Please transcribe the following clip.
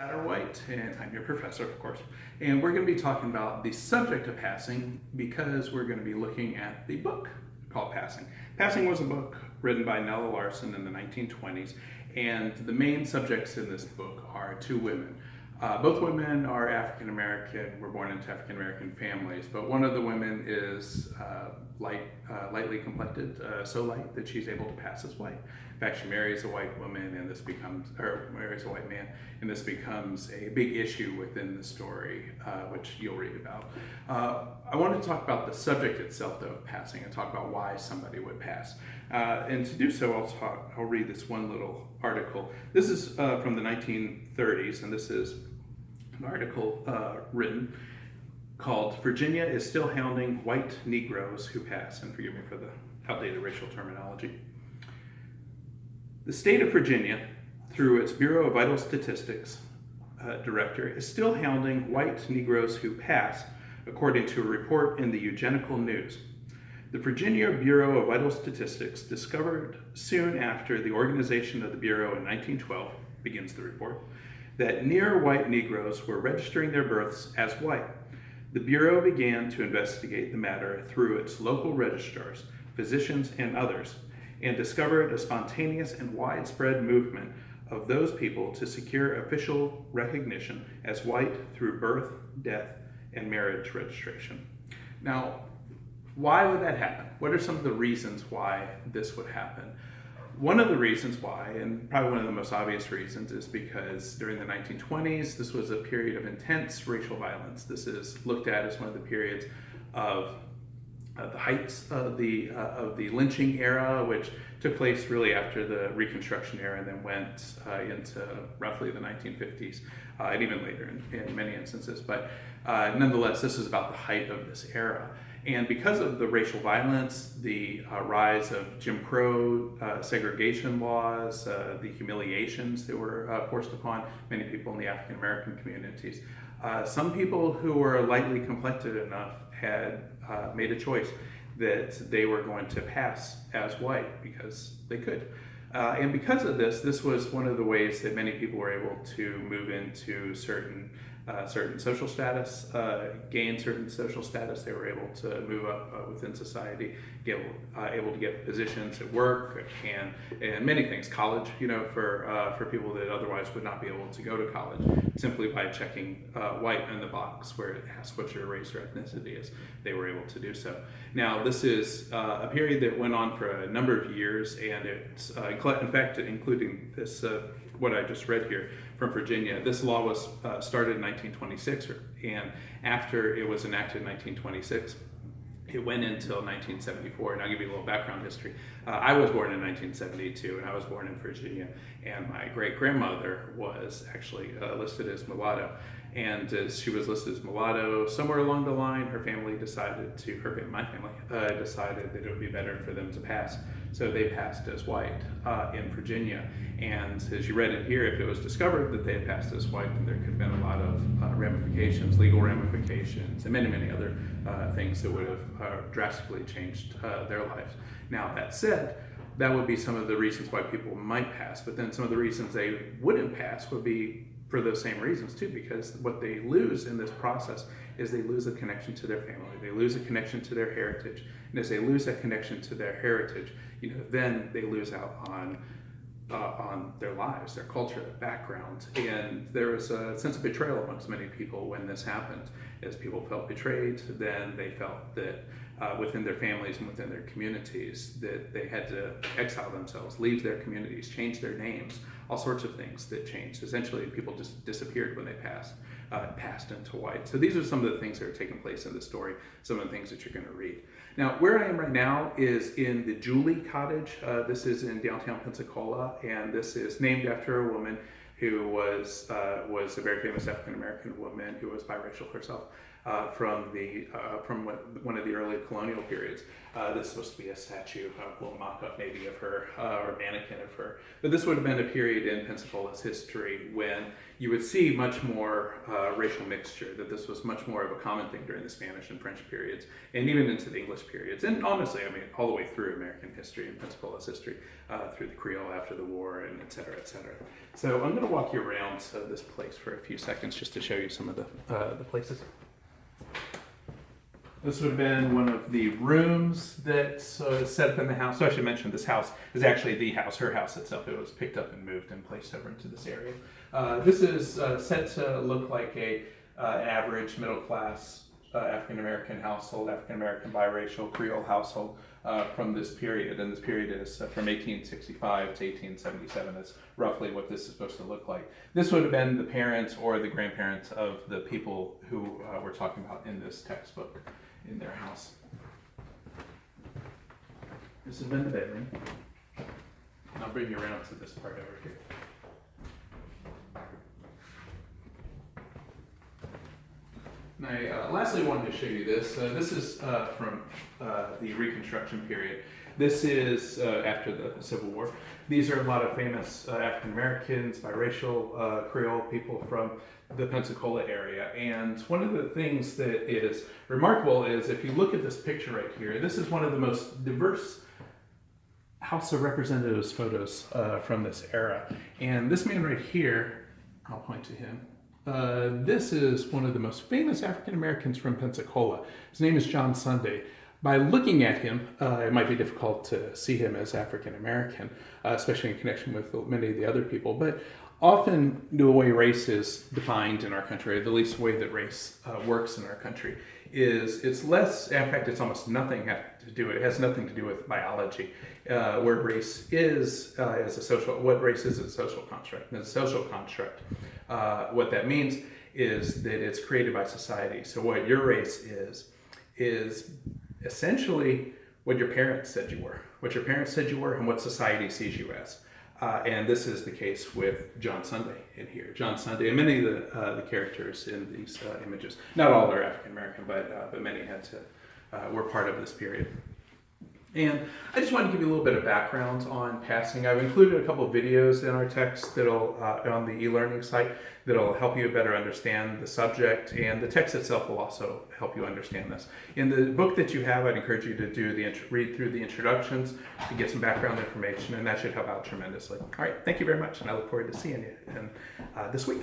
Satterwhite, and I'm your professor, of course. And we're going to be talking about the subject of passing because we're going to be looking at the book called Passing. Passing was a book written by Nella Larsen in the 1920s, and the main subjects in this book are two women. Both women are African American, were born into African American families, but one of the women is lightly complected, so light that she's able to pass as white. In fact, she marries a white woman, and marries a white man, and this becomes a big issue within the story, which you'll read about. I want to talk about the subject itself, though, of passing, and talk about why somebody would pass. And to do so, I'll read this one little article. This is from the 1930s, and this is an article written called "Virginia is Still Hounding White Negroes Who Pass," and forgive me for the outdated racial terminology. The state of Virginia, through its Bureau of Vital Statistics director, is still hounding white Negroes who pass, according to a report in the Eugenical News. The Virginia Bureau of Vital Statistics discovered soon after the organization of the Bureau in 1912, begins the report, that near white Negroes were registering their births as white. The Bureau began to investigate the matter through its local registrars, physicians, and others, and discovered a spontaneous and widespread movement of those people to secure official recognition as white through birth, death, and marriage registration. Now, why would that happen? What are some of the reasons why this would happen? One of the reasons why, and probably one of the most obvious reasons, is because during the 1920s, this was a period of intense racial violence. This is looked at as one of the periods of the heights of the lynching era, which took place really after the Reconstruction era and then went into roughly the 1950s and even later in many instances. But nonetheless, this is about the height of this era. And because of the racial violence, the rise of Jim Crow segregation laws, the humiliations that were forced upon many people in the African American communities, some people who were lightly complected enough had made a choice that they were going to pass as white because they could. And because of this was one of the ways that many people were able to move into certain social status, gain certain social status. They were able to move up within society, able to get positions at work and many things. College, for people that otherwise would not be able to go to college simply by checking white in the box where it asks what your race or ethnicity is. They were able to do so. Now, this is a period that went on for a number of years, and it's in fact, including this what I just read here from Virginia. This law was started in 1926, and after it was enacted in 1926, it went until 1974. And I'll give you a little background history. I was born in 1972, and I was born in Virginia, and my great-grandmother was actually listed as mulatto. And as she was listed as mulatto, somewhere along the line, my family decided that it would be better for them to pass. So they passed as white in Virginia. And as you read it here, if it was discovered that they had passed as white, then there could have been a lot of ramifications, legal ramifications, and many, many other things that would have drastically changed their lives. Now, that said, that would be some of the reasons why people might pass, but then some of the reasons they wouldn't pass would be for those same reasons too, because what they lose in this process is they lose a connection to their family, they lose a connection to their heritage, and as they lose that connection to their heritage, then they lose out on their lives, their culture, their background, and there was a sense of betrayal amongst many people when this happened. As people felt betrayed, then they felt that within their families and within their communities that they had to exile themselves, leave their communities, change their names, all sorts of things that changed. Essentially, people just disappeared when they passed into white. So these are some of the things that are taking place in the story, some of the things that you're going to read. Now, where I am right now is in the Julie Cottage. This is in downtown Pensacola, and this is named after a woman who was a very famous African American woman who was biracial herself. from one of the early colonial periods. This is supposed to be a statue, a little mock-up maybe of her, or a mannequin of her. But this would have been a period in Pensacola's history when you would see much more racial mixture, that this was much more of a common thing during the Spanish and French periods, and even into the English periods. And honestly, I mean, all the way through American history and Pensacola's history, through the Creole after the war, and et cetera, et cetera. So I'm going to walk you around this place for a few seconds just to show you some of the places. This would have been one of the rooms that set up in the house. So I should mention this house is actually the house, her house itself. It was picked up and moved and placed over into this area. This is set to look like an average middle-class African-American household, African-American biracial Creole household from this period. And this period is from 1865 to 1877. That's roughly what this is supposed to look like. This would have been the parents or the grandparents of the people who we're talking about in this textbook in their house. This has been the bedroom. And I'll bring you around to this part over here. And I lastly wanted to show you this. This is from the Reconstruction period. This is after the Civil War. These are a lot of famous African Americans, biracial Creole people from the Pensacola area. And one of the things that is remarkable is if you look at this picture right here, this is one of the most diverse House of Representatives photos from this era. And this man right here, I'll point to him. This is one of the most famous African Americans from Pensacola. His name is John Sunday. By looking at him, it might be difficult to see him as African American, especially in connection with many of the other people. But often the way race is defined in our country, or at least the way that race works in our country, is it's less, in fact, it's almost nothing to do, it has nothing to do with biology, where race is as a social, what race is a social construct. And as a social construct, what that means is that it's created by society. So what your race is essentially what your parents said you were, and what society sees you as. And this is the case with John Sunday in here. John Sunday, and many of the characters in these images, not all are African American, but many were part of this period. And I just wanted to give you a little bit of background on passing. I've included a couple of videos in our text that'll on the e-learning site that'll help you better understand the subject, and the text itself will also help you understand this. In the book that you have, I'd encourage you to do read through the introductions to get some background information, and that should help out tremendously. All right, thank you very much, and I look forward to seeing you this week.